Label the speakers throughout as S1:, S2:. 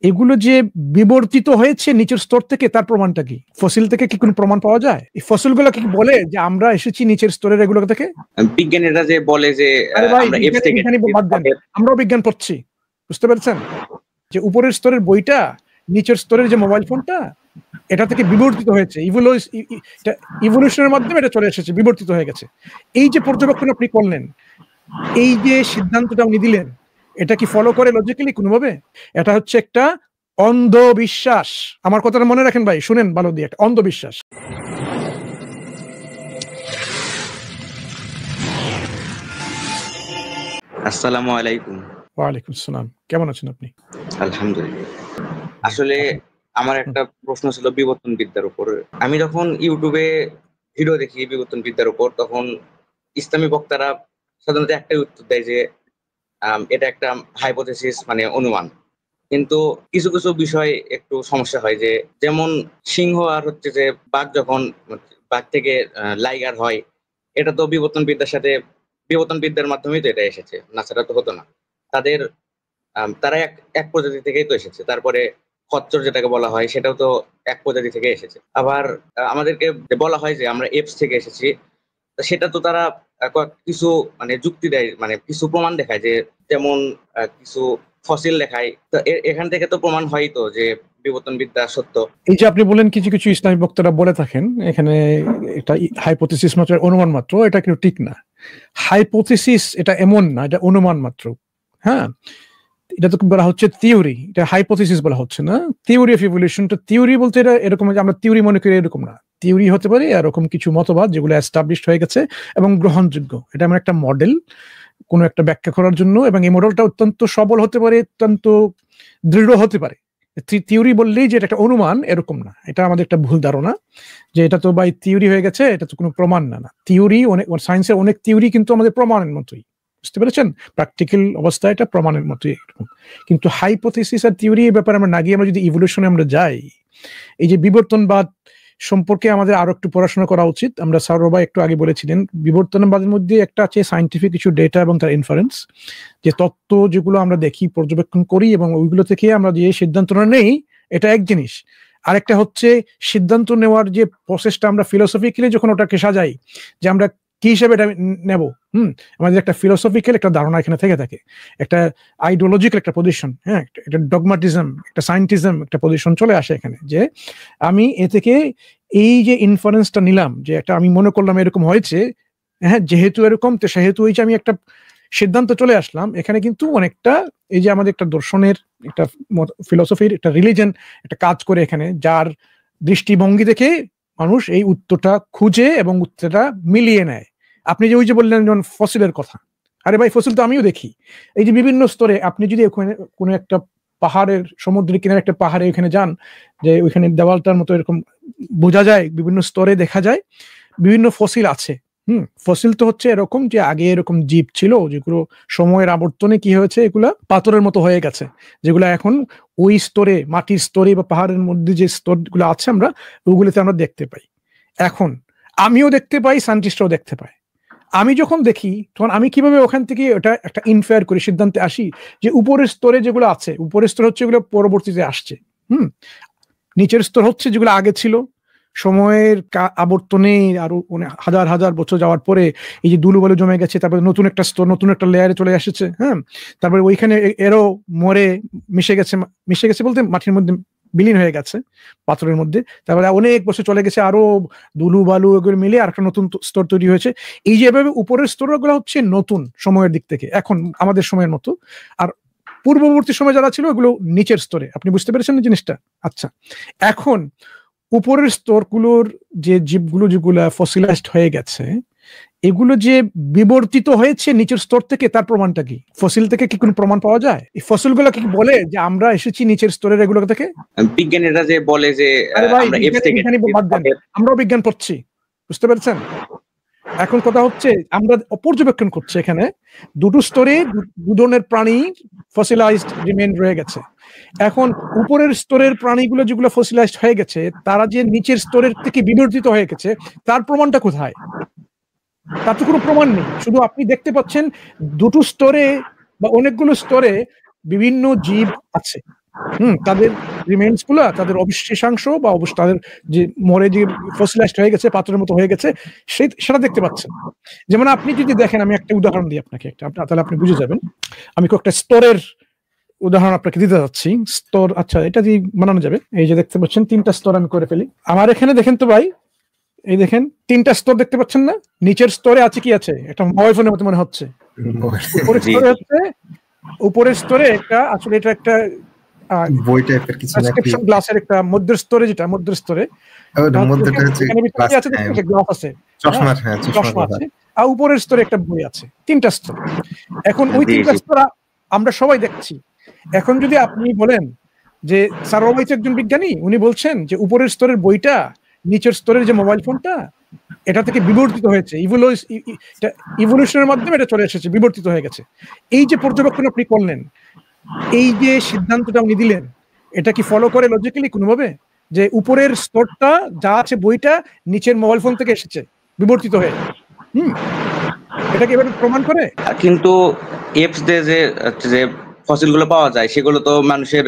S1: এগুলো যে বিবর্তিত হয়েছে নিচের স্তর থেকে, তার প্রমাণটা কি? ফসিল থেকে কি কোনো প্রমাণ পাওয়া যায়? এই ফসিলগুলো কি বলে যে আমরা এসেছি নিচের স্তরের এগুলো থেকে?
S2: বিজ্ঞানীরা যে বলে যে আমরা এফ থেকে,
S1: আমরাও বিজ্ঞান পড়ছি, বুঝতে পেরেছেন? যে উপরের স্তরের বইটা নিচের স্তরের যে মোবাইল ফোনটা, এটা থেকে বিবর্তিত হয়েছে, ইভলিউশনের মাধ্যমে এটা চলে এসেছে, বিবর্তিত হয়ে গেছে। এই যে পর্যবেক্ষণ আপনি করলেন, এই যে সিদ্ধান্তটা উনি দিলেন, এটা কি ফলো করে লজিক্যালি কোনোভাবে? এটা হচ্ছে একটা অন্ধবিশ্বাস। আমার কথাটা মনে রাখেন ভাই, শুনেন ভালো দিয়ে, একটা অন্ধবিশ্বাস।
S2: আসসালামু আলাইকুম।
S1: ওয়ালাইকুম আসসালাম। কেমন আছেন আপনি?
S2: আলহামদুলিল্লাহ। আসলে আমার একটা প্রশ্ন ছিল বিবর্তন বিদ্যার উপর। আমি যখন ইউটিউবে ভিডিও দেখি বিবর্তন বিদ্যার উপর, তখন ইসলামী বক্তারা সাধারণত একটাই উত্তর দেয় যে এটা একটা হাইপোথেসিস, মানে অনুমান। কিন্তু কিছু কিছু বিষয় একটু সমস্যা হয়, যে যেমন সিংহ আর হচ্ছে যে বাঘ, যখন বাঘ থেকে লাইগার হয়, এটা তো বিবর্তন বিদ্যার মাধ্যমেই তো এটা এসেছে, না ছাড়া তো হতো না। তাদের তারা এক প্রজাতি থেকেই তো এসেছে। তারপরে খচ্চর যেটাকে বলা হয়, সেটাও তো এক প্রজাতি থেকে এসেছে। আবার আমাদেরকে বলা হয় যে আমরা এপস থেকে এসেছি, সেটা তো তারা কিছু মানে যুক্তি দেয়, মানে কিছু প্রমাণ দেখায়, যে যেমন কিছু ফসিল দেখায়। তো এখান থেকে তো প্রমাণ হয় তো যে বিবর্তন বিদ্যা সত্য।
S1: এই যে আপনি বলেন কিছু কিছু ইসলামিক বক্তারা বলে থাকেন এখানে এটা হাইপোথেসিস মাত্র, অনুমান মাত্র, এটা কিন্তু ঠিক না। হাইপোথেসিস এটা এমন না, এটা অনুমান মাত্র। হ্যাঁ, এটা তো বলা হচ্ছে থিওরি, এটা হাইপোথেসিস বলা হচ্ছে না। থিওরি অফ ইভলিউশন, তো থিওরি বলতে এটা এরকম যে আমরা থিওরি মনে করি এরকম না। থিওরি হতে পারে এরকম কিছু মতবাদ যেগুলো এস্টাবলিশড হয়ে গেছে এবং গ্রহণযোগ্য। এটা আমার একটা মডেল কোনো একটা ব্যাখ্যা করার জন্য, এবং এই মডেলটা অত্যন্ত সবল হতে পারে, অত্যন্ত দৃঢ় হতে পারে। থিওরি বললেই যে এটা একটা অনুমান, এরকম না। এটা আমাদের একটা ভুল ধারণা যে এটা তো বাই থিওরি হয়ে গেছে, এটা তো কোনো প্রমাণ না। থিওরি অনেক, সায়েন্সের অনেক থিওরি কিন্তু আমাদের প্রমাণের মতোই, বুঝতে পেরেছেন? প্র্যাকটিক্যাল অবস্থায় এটা প্রমাণের মতোই এরকম। কিন্তু হাইপোথেসিস আর থিওরি এই ব্যাপারে আমরা না গিয়ে আমরা যদি ইভলিউশনে আমরা যাই, এই যে বিবর্তনবাদ সম্পর্কে আমাদের আরো একটু পড়াশোনা করা উচিত। আমরা সারোবা একটু আগে বলেছিলেন, বিবর্তনবাদের মধ্যে একটা আছে সায়েন্টিফিক কিছু ডেটা এবং তার ইনফারেন্স, যে তত্ত্ব যেগুলো আমরা দেখি, পর্যবেক্ষণ করি এবং ওইগুলো থেকে আমরা যে সিদ্ধান্তটা নেই, এটা এক জিনিস। আরেকটা হচ্ছে সিদ্ধান্ত নেওয়ার যে প্রসেসটা, আমরা ফিলোসফিক্যালি যখন ওটাকে সাজাই যে আমরা কি হিসেবে এটা নেব, আমাদের একটা ফিলোসফিক্যাল একটা ধারণা এখানে থেকে থাকে, একটা আইডিওলজিক্যাল একটা পজিশন, হ্যাঁ, একটা ডগমাটিজম, একটা সায়েন্টিজম, একটা পজিশন চলে আসে এখানে, যে আমি এ থেকে এই যে ইনফারেন্সটা নিলাম, যে একটা আমি মনে করলাম এরকম হয়েছে, হ্যাঁ, যেহেতু এরকম তো সেহেতু এই যে আমি একটা সিদ্ধান্ত চলে আসলাম। এখানে কিন্তু অনেকটা এই যে আমাদের একটা দর্শনের, একটা ফিলোসফির, একটা রিলিজন একটা কাজ করে এখানে, যার দৃষ্টিভঙ্গি দেখে মানুষ এই উত্তরটা খুঁজে এবং উত্তরটা মিলিয়ে নেয়। আপনি যে ওই যে বললেন যেমন ফসিলের কথা, আরে ভাই ফসিল তো আমিও দেখি। এই যে বিভিন্ন স্তরে, আপনি যদি ওখানে কোনো একটা পাহাড়ের, সমুদ্রের কিনারে একটা পাহাড়ে ওখানে যান, যে ওইখানে দেওয়ালটার মতো এরকম বোঝা যায়, বিভিন্ন স্তরে দেখা যায় বিভিন্ন ফসিল আছে। ফসিল তো হচ্ছে এরকম যে আগে এরকম জীব ছিল যেগুলো সময়ের আবর্তনে কি হয়েছে, এগুলা পাথরের মতো হয়ে গেছে, যেগুলো এখন ওই স্তরে, মাটির স্তরে বা পাহাড়ের মধ্যে যে স্তরগুলো আছে আমরা ওগুলোতে আমরা দেখতে পাই। এখন আমিও দেখতে পাই, সায়েন্টিস্টরাও দেখতে পায়। আমি যখন দেখি তখন আমি কিভাবে ওখান থেকে ওটা একটা ইনফেয়ার করি, সিদ্ধান্তে আসি যে উপরের স্তরে যেগুলো আছে, উপরের স্তর হচ্ছে এগুলো পরবর্তীতে আসছে, নিচের স্তর হচ্ছে যেগুলো আগে ছিল, সময়ের আবর্তনে আরো হাজার হাজার বছর যাওয়ার পরে এই যে ধুলোবালু জমে গেছে, তারপরে নতুন একটা স্তর, নতুন একটা লেয়ারে চলে এসেছে। হ্যাঁ, তারপরে ওইখানে এরও মরে মিশে গেছে বলতে মাটির মধ্যে বিলীন হয়ে গেছে, পাথরের মধ্যে। তারপরে অনেক বছর চলে গেছে, আরো ধুলো বালু এগুলো মিলে আর একটা নতুন স্তর তৈরি হয়েছে। এই যে এভাবে উপরের স্তরগুলো হচ্ছে নতুন সময়ের দিক থেকে, এখন আমাদের সময়ের মতো। আর পূর্ববর্তী সময় যারা ছিল ওগুলো নিচের স্তরে। আপনি বুঝতে পেরেছেন জিনিসটা? আচ্ছা, এখন উপরের স্তরগুলোর যে জীবগুলো যেগুলো ফসিলাইজড হয়ে গেছে, এগুলো যে বিবর্তিত হয়েছে নিচের স্তর থেকে, তার প্রমাণটা কি? ফসিল থেকে কি কোনো প্রমাণ পাওয়া যায়? এই ফসিলগুলো কি বলে যে আমরা এসেছি নিচের স্তরের এগুলো থেকে?
S2: বিজ্ঞানীরা যে বলে যে আমরা এফ থেকে,
S1: আমরাও বিজ্ঞান পড়ছি, বুঝতে পেরেছেন? এখন কথা হচ্ছে আমরা পর্যবেক্ষণ করছি এখানে দুটো স্তরে দু ধরনের প্রাণী ফসিলাইজড রিমেইন রয়ে গেছে। এখন উপরের স্তরের প্রাণীগুলো যেগুলো ফসিলাইজড হয়ে গেছে, তারা যে নিচের স্তরের থেকে বিবর্তিত হয়ে গেছে, তার প্রমাণটা কোথায়? তার তো কোনো প্রমাণ নেই। শুধু আপনি দেখতে পাচ্ছেন দুটো স্তরে বা অনেকগুলো স্তরে বিভিন্ন জীব আছে, তাদের রিমেইনস গুলা, তাদের অবশিষ্টাংশ বা তাদের যে মরে যে ফসিলাইজড হয়ে গেছে, পাথরের মতো হয়ে গেছে, সেটা দেখতে পাচ্ছেন। যেমন আপনি যদি দেখেন, আমি একটা উদাহরণ দিই আপনাকে, তাহলে আপনি বুঝে যাবেন। আমি কয়েকটা স্তরের উদাহরণ আপনাকে দিতে যাচ্ছি। স্তর, আচ্ছা এটা দিয়ে বানানো যাবে। এই যে দেখতে পাচ্ছেন 3টা স্তর আমি করে ফেলি। আমার এখানে দেখেন তো ভাই, এই দেখেন 3টা স্তর দেখতে পাচ্ছেন না? নিচের স্তরে আছে কি আছে? একটা মোবাইল ফোনের মতো মনে হচ্ছে। উপরের স্তরে একটা, আসলে এটা একটা
S3: বই টাইপের কিছু
S1: প্রেসক্রিপশন গ্লাসের একটা মধ্যের স্তরে, যেটা মধ্যের স্তরে গ্লাস আছে, চশমা আছে, আর উপরের স্তরে একটা বই আছে। 3টা স্তর। এখন ওই 3টা স্তর আমরা সবাই দেখছি। এখন যদি আপনি বলেন যে স্যার ওবাইস একজন বিজ্ঞানী, উনি বলছেন যে উপরের স্তরের বইটা নিচের স্তরের যে মোবাইল ফোনটা, এটা থেকে বিবর্তিত হয়েছে, ইভলিউশনের মাধ্যমে এটা চলে এসেছে, বিবর্তিত হয়ে গেছে। এই যে পর্যবেক্ষণ আপনি করলেন, এই যে সিদ্ধান্তটা উনি দিলেন, এটা কি ফলো করে লজিক্যালি কোনোভাবে যে উপরের স্তরটা যা আছে বইটা নিচের মোবাইল ফোন থেকে এসেছে বিবর্তিত হয়ে? এটা কি এভাবে প্রমাণ করে?
S2: কিন্তু এপস দিয়ে যে ফসিলগুলো পাওয়া যায়, সেগুলো তো মানুষের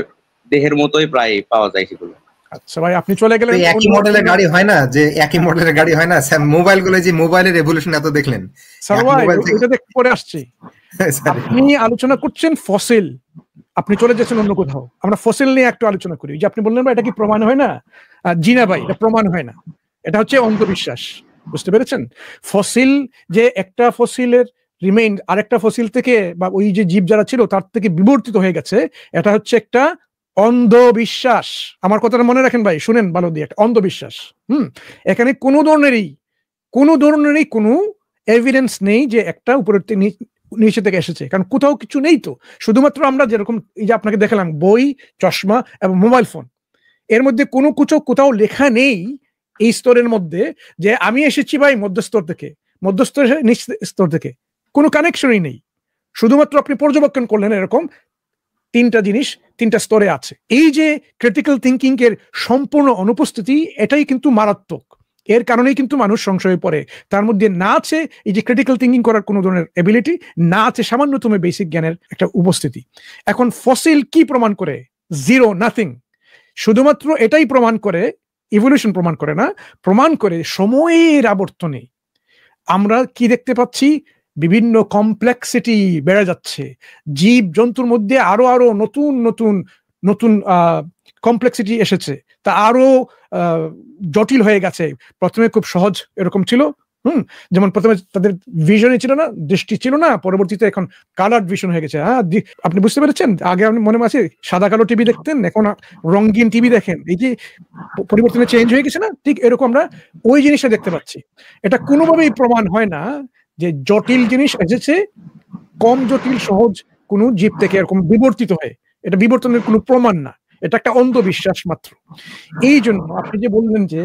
S2: দেহের মতোই প্রায় পাওয়া যায় সেগুলো।
S1: আচ্ছা ভাই, আপনি চলে গেলেন
S3: একই মডেলের গাড়ি হয় না, যে একই মডেলের গাড়ি হয় না স্যার, মোবাইল গুলো যে মোবাইলের এভলিউশন এত দেখলেন
S1: স্যার ভাই, ওইটা দেখতে পরে আসছি। আপনি আলোচনা করছেন ফসিল, আপনি চলে যাচ্ছেন অন্য কোথাও। আমরা ফসিল নিয়ে একটু আলোচনা করি। যে আপনি বললেন ভাই এটা কি প্রমাণ হয় না? জি না ভাই, এটা প্রমাণ হয় না, এটা হচ্ছে অন্ধবিশ্বাস। বুঝতে পেরেছেন? ফসিল, যে একটা ফসিলের রিমেইন আরেকটা ফসিল থেকে বা ওই যে জীব যারা ছিল তার থেকে বিবর্তিত হয়ে গেছে, এটা হচ্ছে একটা অন্ধবিশ্বাস। আমার কথাটা মনে রাখেন ভাই, শুনেন ভালো দিয়ে, একটা অন্ধবিশ্বাস। এখানে কোনো ধরনেরই কোনো এভিডেন্স নেই যে একটা উপরের নিচে থেকে এসেছে, কারণ কোথাও কিছু নেই তো। শুধুমাত্র আমরা যেরকম এই যে আপনাকে দেখালাম বই, চশমা এবং মোবাইল ফোন, এর মধ্যে কোনো কোথাও লেখা নেই এই স্তরের মধ্যে যে আমি এসেছি ভাই মধ্যস্তর থেকে, মধ্যস্তর নিচ স্তর থেকে, কোনো কানেকশনই নেই। শুধুমাত্র আপনি পর্যবেক্ষণ করলেন এরকম 3টা জিনিস 3টা স্তরে আছে। এই যে ক্রিটিক্যাল থিঙ্কিং এর সম্পূর্ণ অনুপস্থিতি, এটাই কিন্তু মারাত্মক। এর কারণেই কিন্তু মানুষ সংশয়ে পড়ে। তার মধ্যে না আছে এই যে ক্রিটিক্যাল থিঙ্কিং করার কোনো ধরনের এবিলিটি, না আছে সামান্যতম বেসিক জ্ঞানের একটা উপস্থিতি। এখন ফসিল কি প্রমাণ করে? Zero, nothing. শুধুমাত্র এটাই প্রমাণ করে, ইভলিউশন প্রমাণ করে না, প্রমাণ করে সময়ের আবর্তনে আমরা কি দেখতে পাচ্ছি? বিভিন্ন কমপ্লেক্সিটি বেড়ে যাচ্ছে। জীব জন্তুর মধ্যে আরো নতুন নতুন নতুন কমপ্লেক্সিটি এসেছে, তা আরো জটিল হয়ে গেছে। প্রথমে খুব সহজ এরকম ছিল, যেমন প্রথমে তাদের ভিশনই ছিল না, দৃষ্টি ছিল না, পরবর্তীতে এখন কালার ভিশন হয়ে গেছে। আপনি বুঝতে পেরেছেন? আগে আপনি মনে আছে সাদা কালো টিভি দেখতেন, এখন রঙিন টিভি দেখেন। এই যে পরিবর্তনে চেঞ্জ হয়ে গেছে না, ঠিক এরকম আমরা ওই জিনিসটা দেখতে পাচ্ছি। এটা কোনোভাবেই প্রমাণ হয় না যে জটিল জিনিস এসেছে কম জটিল সহজ কোন জীব থেকে এরকম বিবর্তিত হয়ে। এটা বিবর্তনের কোনো প্রমাণ না, এটা একটা অন্ধবিশ্বাস মাত্র। এই জন্য আপনি যে বললেন যে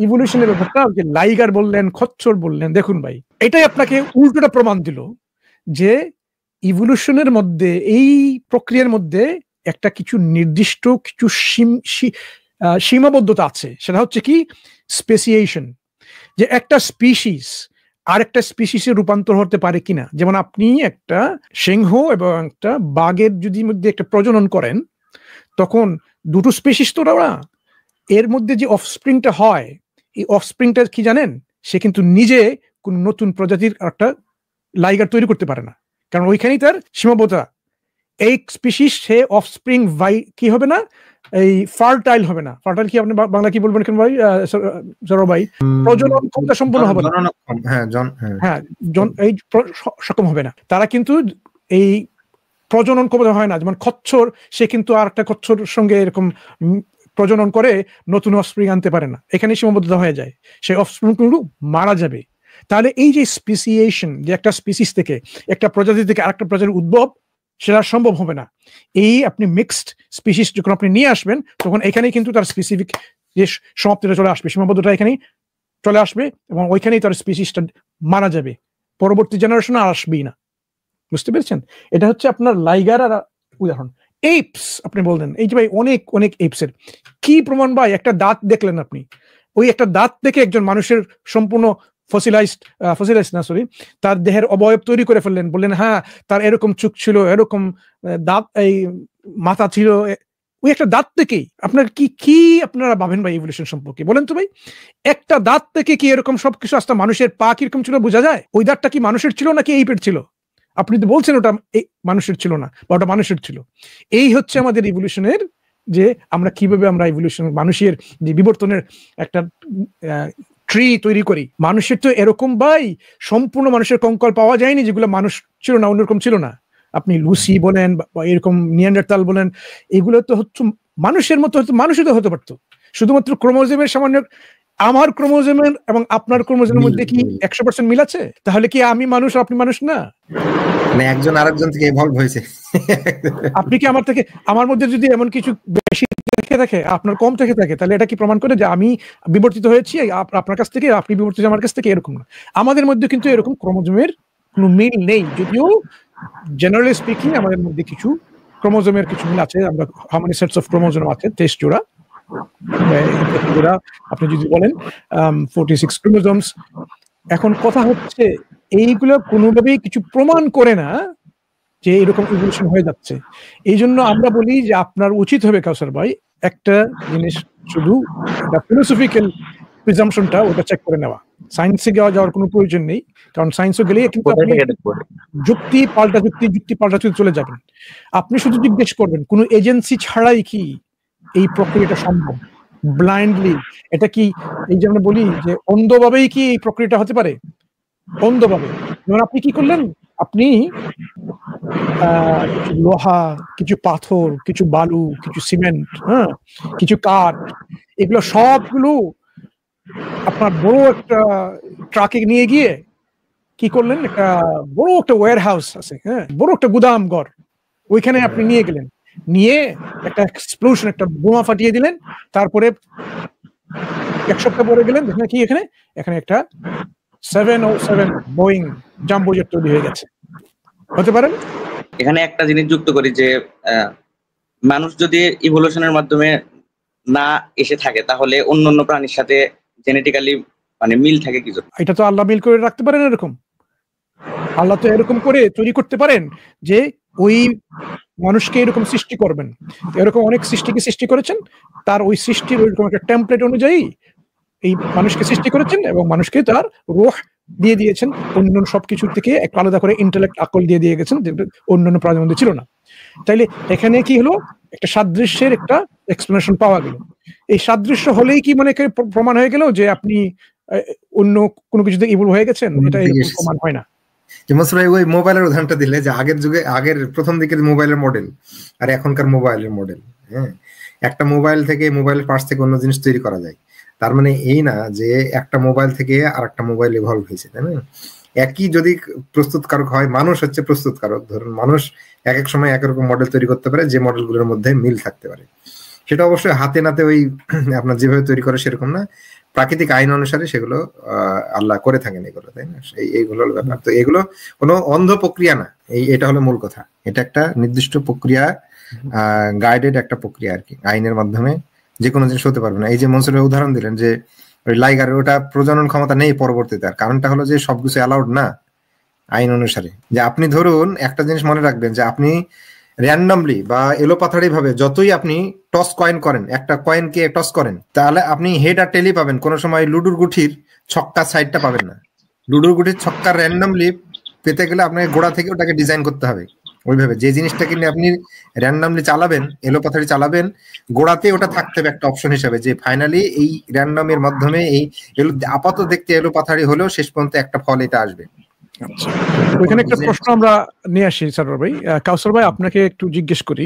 S1: ইভলিউশনের ব্যাপারটা, যে লাইগার বললেন, খচ্চর বললেন, দেখুন ভাই, এটাই আপনাকে উল্টোটা প্রমাণ দিল যে ইভলিউশনের মধ্যে, এই প্রক্রিয়ার মধ্যে একটা কিছু নির্দিষ্ট কিছু সীমাবদ্ধতা আছে। সেটা হচ্ছে কি? স্পেসিয়েশন। যে একটা স্পিসিস আরেকটা স্পিসিসে রূপান্তর হতে পারে কিনা। যেমন আপনি একটা সিংহ এবং একটা বাঘের যদি মধ্যে একটা প্রজনন করেন, তখন দুটো স্পিসিস তো ওরা, এর মধ্যে যে অফস্প্রিংটা হয়, এই অফস্প্রিংটা কি জানেন? সে কিন্তু নিজে কোন নতুন প্রজাতির একটা লাইগার তৈরি করতে পারে না, কারণ ওইখানেই তার সীমাবদ্ধতা। এই স্পিসিস সে অফস্প্রিং কি হবে না, এই ফার্টাইল হবে না। ফার্টাইল কি আপনি বাংলা কি বলবেন কেন ভাই? ভাই, প্রজনন ক্ষমতা সম্পন্ন হবে না। হ্যাঁ, এই সক্ষম হবে না। তারা কিন্তু এই প্রজনন ক্ষমতা হয় না। যেমন খচ্চর, সে কিন্তু আর একটা খচ্চর সঙ্গে এরকম প্রজনন করে নতুন অফস্প্রিং আনতে পারে না, এখানে সীমাবদ্ধতা হয়ে যায়, সেই অফস্প্রিং মারা যাবে। তাহলে এই যে স্পেসিয়েশন, যে একটা স্পিসিস থেকে, একটা প্রজাতি থেকে আরেকটা প্রজাতির উদ্ভব, সেটা সম্ভব হবে না। এই আপনি মিক্সড স্পিসিস যখন আপনি নিয়ে আসবেন, তখন এখানেই কিন্তু তার স্পেসিফিক যে সমাপ্তিটা চলে আসবে, সীমাবদ্ধতা এখানেই চলে আসবে, এবং ওইখানেই তার স্পিসিসটা মারা যাবে, পরবর্তী জেনারেশন আর আসবেই না। বুঝতে পেরেছেন? এটা হচ্ছে আপনার লাইগার আর উদাহরণ। এইপস আপনি বললেন, এই যে ভাই অনেক অনেক এইপসের কি প্রমাণ ভাই? একটা দাঁত দেখলেন আপনি, ওই একটা দাঁত থেকে একজন মানুষের সম্পূর্ণ ফসিলাইজড না, সরি, তার দেহের অবয়ব তৈরি করে ফেললেন, বললেন হ্যাঁ তার এরকম চোখ ছিল, এরকম দাঁত, এই মাথা ছিল, ওই একটা দাঁত থেকেই আপনার কি আপনারা ভাবেন ভাই ইভলিউশন সম্পর্কে বলেন তো ভাই? একটা দাঁত থেকে কি এরকম সবকিছু আসতে? মানুষের পা কিরকম ছিল বোঝা যায়? ওই দাঁতটা কি মানুষের ছিল নাকি এইপের ছিল? আপনি তো বলছেন ওটা মানুষের ছিল না, বা ওটা মানুষের ছিল। এই হচ্ছে আমাদের ইভলিউশনের, যে আমরা কিভাবে আমরা ইভলিউশন মানুষের যে বিবর্তনের একটা ট্রি তৈরি করি। মানুষের তো এরকম ভাই সম্পূর্ণ মানুষের কঙ্কাল পাওয়া যায়নি যেগুলো মানুষ ছিল না, অন্যরকম ছিল না। আপনি লুসি বলেন বা এরকম নিয়ান্ডারতাল বলেন, এগুলো তো হচ্ছে মানুষের মতো, হয়তো মানুষই তো হতে পারতো, শুধুমাত্র ক্রোমোজোমের সামান্য, আমার ক্রোমোজোমের এবং আপনার ক্রোমোজোমের মধ্যে কি 100% মিল আছে? তাহলে কি আমি মানুষ আর আপনি মানুষ না?
S3: মানে একজন আরেকজন থেকে ইভলভ হয়েছে।
S1: আপনি কি আমার মধ্যে যদি এমন কিছু বেশি থেকে থাকে, আপনার কম থেকে থাকে, তাহলে এটা কি প্রমাণ করে যে আমি বিবর্তিত হয়েছি আপনার কাছ থেকে, আপনি বিবর্তিত আমার কাছ থেকে? এরকম না। আমাদের মধ্যে কিন্তু এরকম ক্রোমোজোমের কোনো মিল নেই, যদিও জেনারেলি স্পিকিং আমাদের মধ্যে কিছু ক্রোমোজোমের কিছু মিল আছে। আমরা how many sets of chromosome আছে? 23 জোড়া। আপনি যদি বলেন 46 ক্রোমোজোমস। এখন কথা হচ্ছে এইগুলো কোনোভাবেই কিছু প্রমাণ করে না যে এরকম ইভলিউশন হয়ে যাচ্ছে। এই জন্য আমরা বলি যে আপনার উচিত হবে কাউসার ভাই একটা জিনিস, শুধু ফিলোসফিক্যাল প্রিজাম্পশনটা ওটা চেক করে নেওয়া। সায়েন্সে যাওয়ার কোনো প্রয়োজন নেই, কারণ সায়েন্সও গেলেই কিন্তু আপনি যুক্তি পাল্টা যুক্তি চলে যাবেন। আপনি শুধু জিজ্ঞেস করবেন কোন এজেন্সি ছাড়াই কি এই প্রক্রিয়াটা সম্ভব? ব্লাইন্ডলি এটা কি, এই যে আমরা বলি যে অন্ধভাবেই কি এই প্রক্রিয়াটা হতে পারে? অন্ধভাবে। যেমন আপনি কি করলেন, আপনি কিছু লোহা, কিছু পাথর, কিছু বালু, কিছু সিমেন্ট, হ্যাঁ, কিছু কাঠ, এগুলো সবগুলো আপনার বড় একটা ট্রাকে নিয়ে গিয়ে কি করলেন, একটা বড় একটা ওয়্যার হাউস আছে, হ্যাঁ, বড় একটা গুদাম ঘর, ওইখানে আপনি নিয়ে গেলেন, নিয়ে একটা এক্সপ্লোশন, একটা বোমা ফাটিয়ে দিলেন। তারপরে 1 সপ্তাহ পরে গেলেন, দেখলেন কি এখানে একটা 707 বোয়িং জাম্বো জেট তৈরি হয়ে গেছে। হতে পারেন।
S2: এখানে একটা জিনিস যুক্ত করি যে মানুষ যদি ইভলিউশনের মাধ্যমে না এসে থাকে, তাহলে অন্যান্য প্রাণীর সাথে জেনেটিক্যালি মানে মিল থাকে কিছু।
S1: এটা তো আল্লাহ মিল করে রাখতে পারেন। এরকম আল্লাহ তো এরকম করে তৈরি করতে পারেন যে ওই মানুষকে এরকম সৃষ্টি করবেন। এরকম অনেক সৃষ্টি করেছেন, তার ওই সৃষ্টির ওইরকম একটা টেমপ্লেট অনুযায়ী এই মানুষকে সৃষ্টি করেছেন, এবং মানুষকে তার রূহ দিয়ে দিয়েছেন, অন্যান্য সবকিছুর থেকে একটু আলাদা করে ইন্টেলেক্ট, আকল দিয়ে গেছেন, যেটা অন্যান্য প্রাণীর মধ্যে ছিল না। তাইলে এখানে কি হলো, একটা সাদৃশ্যের একটা এক্সপ্লেনেশন পাওয়া গেল। এই সাদৃশ্য হলেই কি মানে প্রমাণ হয়ে গেল যে আপনি অন্য কোনো কিছুতে ইভলভ হয়ে গেছেন? এটা এরকম প্রমাণ হয় না।
S3: যেমন ওই মোবাইলের উদাহরণটা দিলে, যে আগের যুগে, আগের প্রথম দিকের মোবাইলের মডেল আর এখনকার মোবাইলের মডেল, হ্যাঁ, একটা মোবাইল থেকে, মোবাইলের পার্টস থেকে অন্য জিনিস তৈরি করা যায়। তার মানে এই না যে একটা মোবাইল থেকে আর একটা মোবাইল ইভলভ হয়েছে, তাই না? একই যদি প্রস্তুতকারক হয়, মানুষ হচ্ছে প্রস্তুতকারক, ধরুন মানুষ এক এক সময় একরকম মডেল তৈরি করতে পারে, যে মডেলগুলোর মধ্যে মিল থাকতে পারে। সেটা অবশ্যই হাতে নাতে ওই আপনার যেভাবে তৈরি করে সেরকম না, প্রাকৃতিক আইন অনুসারে সেগুলো আল্লাহ করে থাকেন এগুলো, তাই না? এইগুলোর ব্যাপার। তো এগুলো কোনো অন্ধ প্রক্রিয়া না, এটা হলো মূল কথা। এটা একটা নির্দিষ্ট প্রক্রিয়া, গাইডেড একটা প্রক্রিয়া আর কি। আইনের মাধ্যমে যে কোনো জিনিস হতে পারবে না। এই যে মনসুরের উদাহরণ দিলেন যে ওই লাইগারের, ওটা প্রজনন ক্ষমতা নেই পরবর্তীতে। আর কারণটা হলো যে সবকিছু অ্যালাউড না আইন অনুসারে। যে আপনি ধরুন একটা জিনিস মনে রাখবেন, যে আপনি র্যান্ডমলি বা এলোপাথারি ভাবে যতই আপনি টস কয়েন করেন, একটা কয়েনকে টস করেন, তাহলে আপনি হেড আর টেলই পাবেন। কোনো সময় লুডুর গুঠির ছক্কা সাইডটা পাবেন না। লুডুর গুঠির ছক্কা র্যান্ডমলি পেতে গেলে আপনাকে গোড়া থেকে ওটাকে ডিজাইন করতে হবে ওইভাবে। যে জিনিসটাকে নিয়ে আপনি র্যান্ডমলি চালাবেন, এলোপাথারি চালাবেন, গোড়াতে ওটা থাকতে হবে একটা অপশন হিসাবে, যে ফাইনালি এই র্যান্ডমের মাধ্যমে এই আপাতত দেখতে এলোপাথারি হলেও শেষ পর্যন্ত একটা ফল এটা আসবে।
S1: ওইখানে একটা প্রশ্ন আমরা নিয়ে আসি সারোয়ার ভাই। কাউসার ভাই, আপনাকে একটু জিজ্ঞেস করি,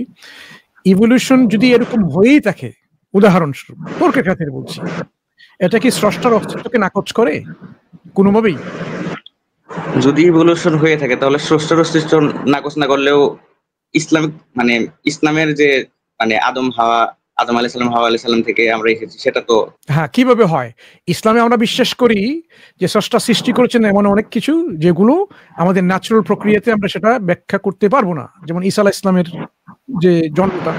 S1: ইভলিউশন যদি এরকম হয়েই থাকে, উদাহরণস্বরূপ তর্কের খাতিরে বলছি, এটা কি স্রষ্টার অস্তিত্বকে নাকচ করে কোনোভাবেই?
S2: যদি ইভলিউশন হয়ে থাকে তাহলে স্রষ্টার অস্তিত্ব নাকচ না করলেও ইসলামের যে মানে আদম আলাইহিস সালাম, হাওয়া আলাইহিস সালাম থেকে আমরা এসেছি, সেটা তো হ্যাঁ,
S1: কিভাবে হয়? ইসলামে আমরা বিশ্বাস করি যে স্রষ্টা সৃষ্টি করেছেন এমন অনেক কিছু যেগুলো আমাদের ন্যাচারাল প্রক্রিয়াতে আমরা সেটা ব্যাখ্যা করতে পারবো না। যেমন ঈসা আলাইহিস সালামের যে জন্মটা,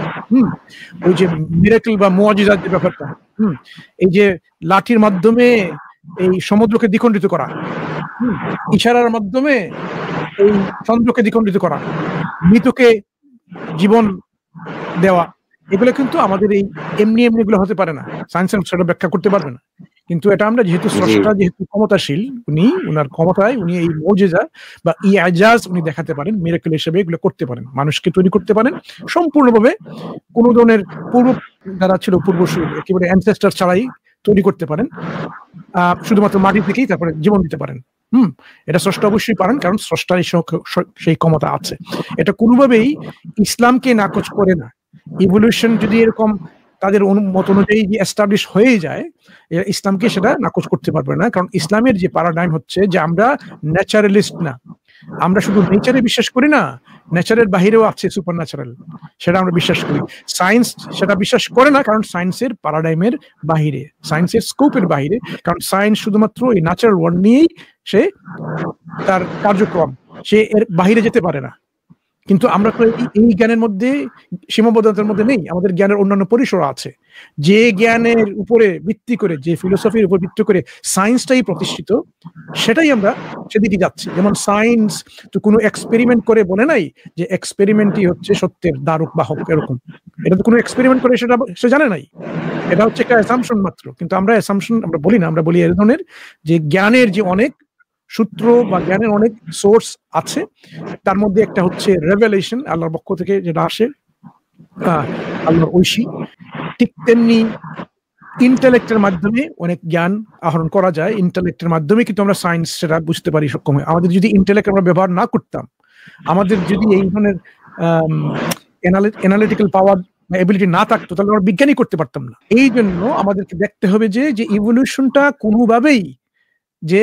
S1: ওই যে মিরাকল বা মুআজিজার যে ব্যাপারটা, এই যে লাঠির মাধ্যমে এই সমুদ্রকে দ্বিখণ্ডিত করা, ইশারার মাধ্যমে এই চন্দ্রকে দ্বিখণ্ডিত করা, মৃতকে জীবন দেওয়া, এগুলো কিন্তু আমাদের এই এমনি এগুলো হতে পারে না, সায়েন্স সেটা ব্যাখ্যা করতে পারবে না। কিন্তু এটা আমরা যেহেতু স্রষ্টা যেহেতু ক্ষমতাশীল, উনার ক্ষমতায় উনি এই মুজিজা বা ইজাজ উনি দেখাতে পারেন, মিরাকেল হিসেবে এগুলো করতে পারেন, মানুষকে তৈরি করতে পারেন সম্পূর্ণভাবে, কোন ধরনের পূর্ব যারা ছিল পূর্বসূরি একেবারে অ্যানসেস্টার ছাড়াই তৈরি করতে পারেন, শুধুমাত্র মাটি থেকেই তারপরে জীবন দিতে পারেন। এটা স্রষ্টা অবশ্যই পারেন, কারণ স্রষ্টার সেই ক্ষমতা আছে। এটা কোনোভাবেই ইসলামকে নাকচ করে না। ইভলিউশন যদি এরকম তাদের মত অনুযায়ী এস্টাবলিশ হয়ে যায়, ইসলামকে সেটা নাকচ করতে পারবে না, কারণ ইসলামের যে প্যারাডাইম হচ্ছে যে আমরা ন্যাচারালিস্ট না, আমরা শুধু নেচারে বিশ্বাস করি না, নেচারের বাহিরেও আছে সুপার ন্যাচারাল, সেটা আমরা বিশ্বাস করি। সায়েন্স সেটা বিশ্বাস করে না, কারণ সায়েন্সের প্যারাডাইমের বাহিরে, সায়েন্সের স্কোপের বাহিরে, কারণ সায়েন্স শুধুমাত্র এই ন্যাচারাল ওয়ার্ল্ড নিয়েই সে তার কার্যক্রম, সে এর বাহিরে যেতে পারে না। কিন্তু আমরা তো এই জ্ঞানের মধ্যে সীমাবদ্ধতার মধ্যে নেই, আমাদের জ্ঞানের অন্যান্য পরিসর আছে। যে জ্ঞানের উপরে ভিত্তি করে, যে ফিলোসফির উপর ভিত্তি করে সায়েন্সটাই প্রতিষ্ঠিত, সেটাই আমরা সেদিকে যাচ্ছি। যেমন সায়েন্স তো কোনো এক্সপেরিমেন্ট করে বলে নাই যে এক্সপেরিমেন্টই হচ্ছে সত্যের দ্বারক বাহক, এরকম। এটা তো কোনো এক্সপেরিমেন্ট করে সেটা সে জানে নাই, এটা হচ্ছে একটা অ্যাসাম্পশন মাত্র। কিন্তু আমরা অ্যাসাম্পশন আমরা বলি না, আমরা বলি এই ধরনের যে জ্ঞানের যে অনেক সূত্র বা জ্ঞানের অনেক সোর্স আছে, তার মধ্যে একটা হচ্ছে রেভেলেশন, আল্লাহর পক্ষ থেকে যেটা আসে, আল্লাহর ঐশী। ঠিক তেমনি ইন্টেলেক্টের মাধ্যমে অনেক জ্ঞান আহরণ করা যায়, ইন্টেলেক্টের মাধ্যমে কিন্তু আমরা সায়েন্স সেটা বুঝতে পারি সক্ষম হয়। আমাদের যদি ইন্টেলেক্ট আমরা ব্যবহার না করতাম, আমাদের যদি এই ধরনের অ্যানালিটিক্যাল পাওয়ার এবিলিটি না থাকতো, তাহলে আমরা বিজ্ঞানী করতে পারতাম না। এই জন্য আমাদেরকে দেখতে হবে যে ইভলিউশনটা কোনোভাবেই যে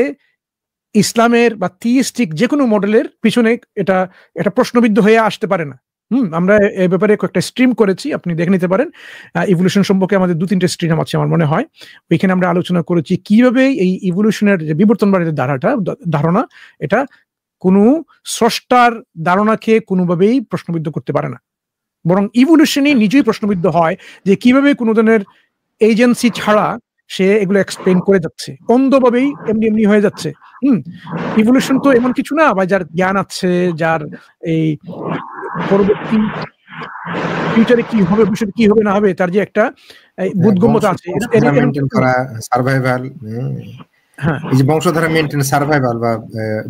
S1: ইসলামের বা থিইস্টিক যে কোনো মডেলের পিছনে এটা প্রশ্নবিদ্ধ হয়ে আসতে পারে না। আমরা এই ব্যাপারে কয়েকটা স্ট্রিম করেছি, আপনি দেখে নিতে পারেন। ইভলিউশন সম্পর্কে আমাদের 2-3টে স্ট্রিম আছে আমার মনে হয়, ওইখানে আমরা আলোচনা করেছি কিভাবে এই ইভলিউশনের যে বিবর্তনবাদী ধারণা এটা কোনো স্রষ্টার ধারণাকে কোনোভাবেই প্রশ্নবিদ্ধ করতে পারে না, বরং ইভলিউশনই নিজেই প্রশ্নবিদ্ধ হয় যে কিভাবে কোনো ধরনের এজেন্সি ছাড়া সে এগুলো এক্সপ্লেন করে যাচ্ছে, অন্ধভাবেই এমনি হয়ে যাচ্ছে। ইভলিউশন তো এমন কিছু না বা যার জ্ঞান আছে, যার এই পরবর্তী ফিউচারে কি হবে, ভবিষ্যতে কি হবে না হবে, তার যে একটা বোধগম্যতা আছে,
S3: সার্ভাইভাল, এই যে বংশধারা মেইনটেইন, সার্ভাইভাল বা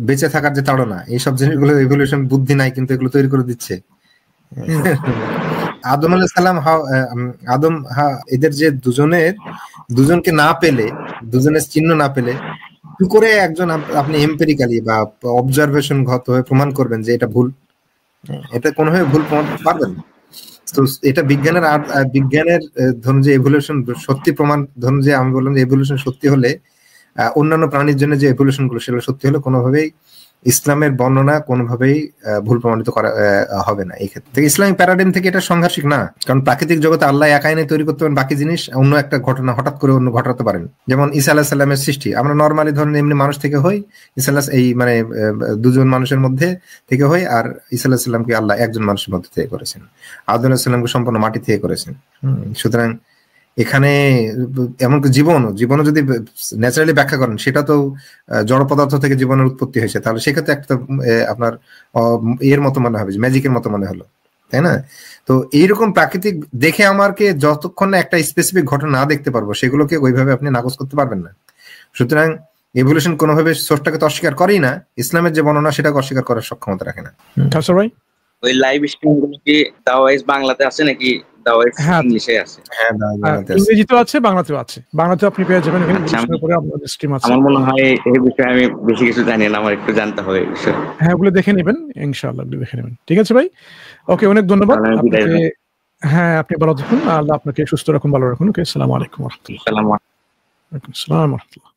S3: বেঁচে থাকার যে তাড়না, এইসব জিনিসগুলো ইভলিউশন বুদ্ধি নাই কিন্তু এগুলো তৈরি করে দিচ্ছে। আদম আলাইহিস সালাম, এদের যে দুজনকে না পেলে, দুজনের চিহ্ন না পেলে কি করে একজন আপনি এমপিরিক্যালি বা অবজারভেশন গত হয়ে প্রমাণ করবেন যে এটা ভুল? এটা কোনোভাবে ভুল প্রমাণ পারবেন না। তো এটা বিজ্ঞানের ধরুন যে এভলিউশন সত্যি প্রমাণ, ধরুন যে আমি বললাম যে এভলিউশন সত্যি হলে, অন্যান্য প্রাণীর জন্য যে এভলিউশন গুলো সেগুলো সত্যি হলে কোনোভাবেই ইসলামের বর্ণনা কোনোভাবেই ভুল প্রমাণিত করা হবে না। এই ক্ষেত্রে ইসলামিক প্যারাডাইম থেকে এটা সাংঘর্ষিক না, কারণ প্রাকৃতিক জগতে আল্লাহ এক আইনে তৈরি করতে পারেন বাকি জিনিস, অন্য একটা ঘটনা হঠাৎ করে অন্য ঘটাতে পারেন। যেমন ঈসা আলাইহিস সালামের সৃষ্টি, আমরা নর্মালি ধরেন এমনি মানুষ থেকে হই, ঈসা আলাইহিস এই মানে দুজন মানুষের মধ্যে থেকে হই, আর ঈসা আলাইহিস সালামকে আল্লাহ একজন মানুষের মধ্যে থেকে করেছেন, আদম আলাইহিস সালামকে সম্পূর্ণ মাটি থেকে করেছেন। সুতরাং এখানে এমনকি জীবনও যদি ন্যাচারালি ব্যাখ্যা করেন, সেটা তো জড় পদার্থ থেকে জীবনের উৎপত্তি হয়েছে, তাহলে সেক্ষেত্রে একটা আপনার এর মতো মনে হবে, ম্যাজিকের মতো মনে হলো, তাই না? তো এইরকম প্রাকৃতিক দেখে আমাকে যতক্ষণ না একটা স্পেসিফিক ঘটনা না দেখতে পারবো, সেগুলোকে ওইভাবে আপনি নাকচ করতে পারবেন না। সুতরাং এভলিউশন কোনোভাবে সোর্সটাকে তো অস্বীকার করেই না, ইসলামের যে বর্ণনা সেটাকে অস্বীকার করার সক্ষমতা রাখে না।
S2: ওই লাইভ স্ট্রিমগুলো কি দাওয়াইজ বাংলাতে আছে নাকি দাওয়াইজ ইংলিশে আছে?
S3: হ্যাঁ,
S1: ইংরেজিতেও আছে, বাংলাতেও আছে। বাংলাতেও আপনি পেয়ে যাবেন,
S2: আমার মনে হয় এই বিষয়ে আমি বেশি কিছু জানি না, আমার একটু জানতে হবে এই বিষয়ে।
S1: হ্যাঁ, ওগুলো দেখে নেবেন ইনশাআল্লাহ, দেখে নেবেন। ঠিক আছে ভাই, ওকে, অনেক ধন্যবাদ আপনাকে। হ্যাঁ, আপনি ভালো থাকুন, আল্লাহ আপনাকে সুস্থ রাখুন, ভালো রাখুন। ওকে, আসসালামু আলাইকুম ওয়া রাহমাতুল্লাহ।